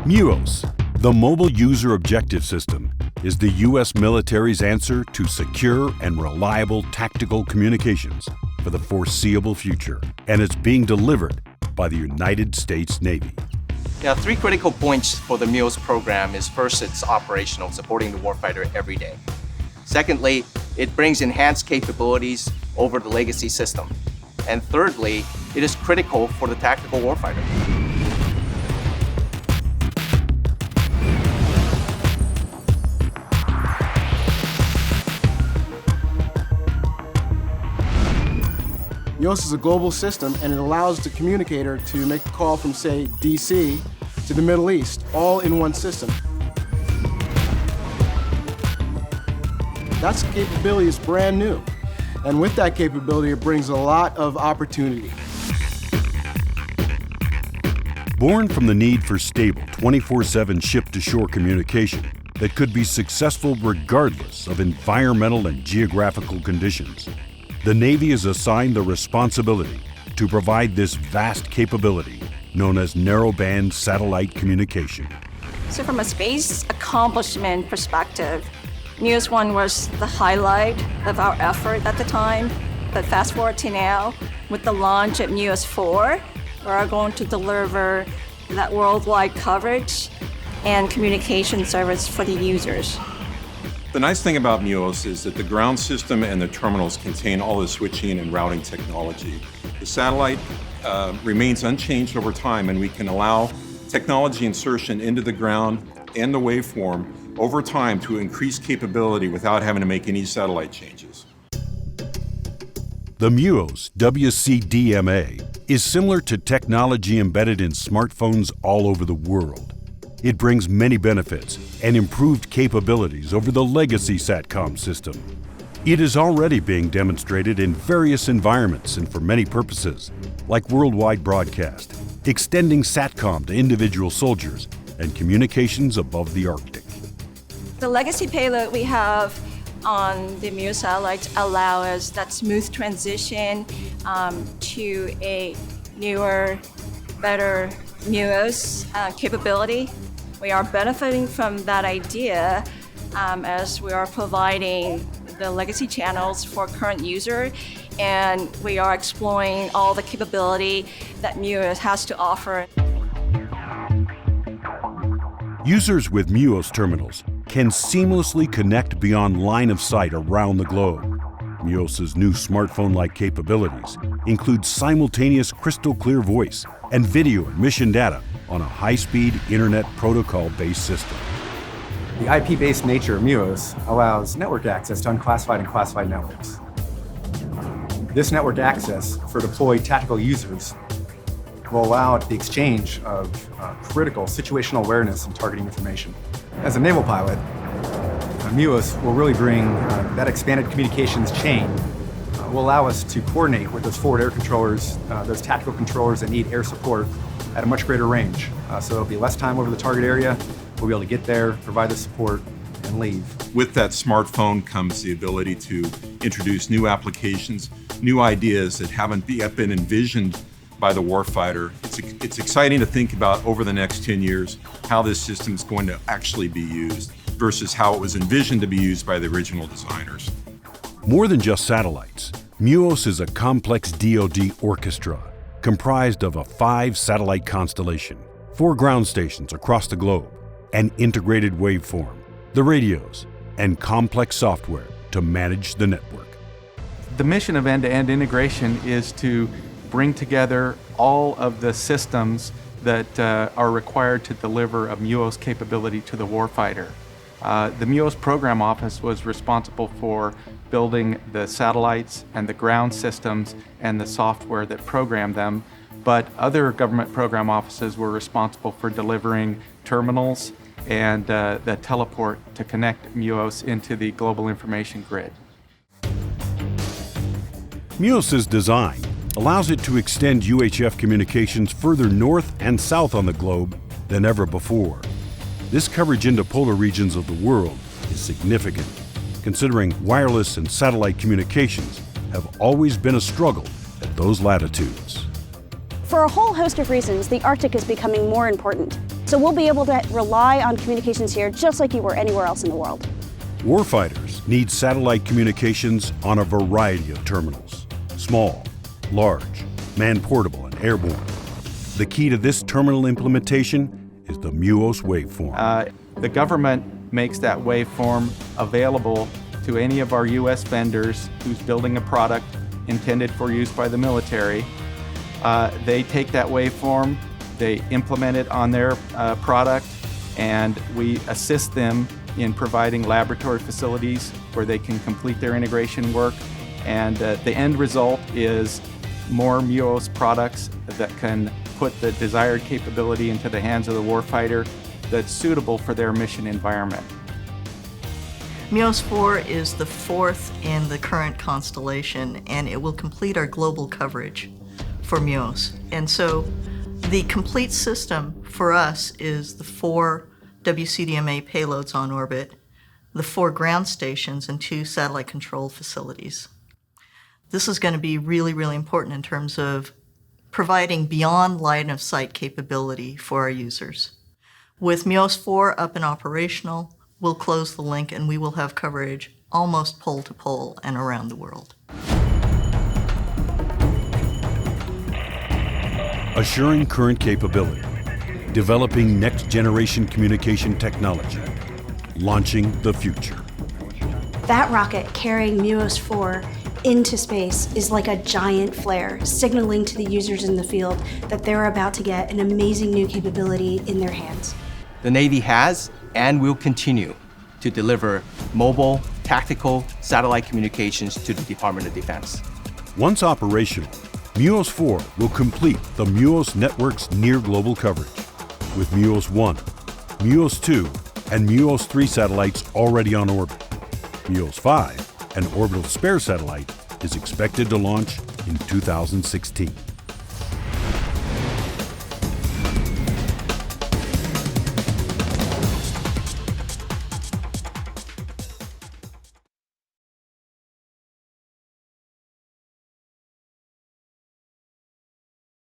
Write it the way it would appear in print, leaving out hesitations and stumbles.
MUOS, the Mobile User Objective System, is the U.S. military's answer to secure and reliable tactical communications for the foreseeable future, and it's being delivered by the United States Navy. Now, 3 critical points for the MUOS program is first, it's operational, supporting the warfighter every day. Secondly, it brings enhanced capabilities over the legacy system. And thirdly, it is critical for the tactical warfighter. MUOS is a global system, and it allows the communicator to make a call from, say, DC to the Middle East, all in one system. That capability is brand new. And with that capability, it brings a lot of opportunity. Born from the need for stable 24/7 ship-to-shore communication that could be successful regardless of environmental and geographical conditions, the Navy is assigned the responsibility to provide this vast capability known as narrowband satellite communication. So from a space accomplishment perspective, MUOS-1 was the highlight of our effort at the time. But fast forward to now, with the launch of MUOS-4, we are going to deliver that worldwide coverage and communication service for the users. The nice thing about MUOS is that the ground system and the terminals contain all the switching and routing technology. The satellite remains unchanged over time, and we can allow technology insertion into the ground and the waveform over time to increase capability without having to make any satellite changes. The MUOS WCDMA is similar to technology embedded in smartphones all over the world. It brings many benefits and improved capabilities over the legacy SATCOM system. It is already being demonstrated in various environments and for many purposes, like worldwide broadcast, extending SATCOM to individual soldiers, and communications above the Arctic. The legacy payload we have on the MUOS satellites allow us that smooth transition to a newer, better MUOS capability. We are benefiting from that idea as we are providing the legacy channels for current user, and we are exploring all the capability that MUOS has to offer. Users with MUOS terminals can seamlessly connect beyond line of sight around the globe. MUOS's new smartphone-like capabilities include simultaneous crystal clear voice and video and mission data on a high-speed internet protocol-based system. The IP-based nature of MUOS allows network access to unclassified and classified networks. This network access for deployed tactical users will allow the exchange of critical situational awareness and targeting information. As a naval pilot, MUOS will really bring that expanded communications chain, will allow us to coordinate with those forward air controllers, those tactical controllers that need air support at a much greater range. So there'll be less time over the target area. We'll be able to get there, provide the support, and leave. With that smartphone comes the ability to introduce new applications, new ideas that haven't yet been envisioned by the warfighter. It's exciting to think about over the next 10 years how this system is going to actually be used versus how it was envisioned to be used by the original designers. More than just satellites, MUOS is a complex DoD orchestra comprised of a 5-satellite constellation, 4 ground stations across the globe, an integrated waveform, the radios, and complex software to manage the network. The mission of end-to-end integration is to bring together all of the systems that are required to deliver a MUOS capability to the warfighter. The MUOS program office was responsible for building the satellites and the ground systems and the software that programmed them, but other government program offices were responsible for delivering terminals and the teleport to connect MUOS into the global information grid. MUOS's design allows it to extend UHF communications further north and south on the globe than ever before. This coverage into polar regions of the world is significant, considering wireless and satellite communications have always been a struggle at those latitudes. For a whole host of reasons, the Arctic is becoming more important. So we'll be able to rely on communications here just like you were anywhere else in the world. Warfighters need satellite communications on a variety of terminals: small, large, man-portable, and airborne. The key to this terminal implementation is the MUOS waveform. The government makes that waveform available to any of our U.S. vendors who's building a product intended for use by the military. They take that waveform, they implement it on their product, and we assist them in providing laboratory facilities where they can complete their integration work. And the end result is more MUOS products that can put the desired capability into the hands of the warfighter that's suitable for their mission environment. MUOS-4 is the fourth in the current constellation, and it will complete our global coverage for MUOS. And so the complete system for us is the 4 WCDMA payloads on orbit, the 4 ground stations, and 2 satellite control facilities. This is going to be really, really important in terms of providing beyond line of sight capability for our users. With MUOS-4 up and operational, we'll close the link and we will have coverage almost pole to pole and around the world. Assuring current capability, developing next-generation communication technology, launching the future. That rocket carrying MUOS-4 into space is like a giant flare, signaling to the users in the field that they're about to get an amazing new capability in their hands. The Navy has and will continue to deliver mobile, tactical satellite communications to the Department of Defense. Once operational, MUOS-4 will complete the MUOS network's near-global coverage, with MUOS-1, MUOS-2, and MUOS-3 satellites already on orbit. MUOS-5, an orbital spare satellite, is expected to launch in 2016.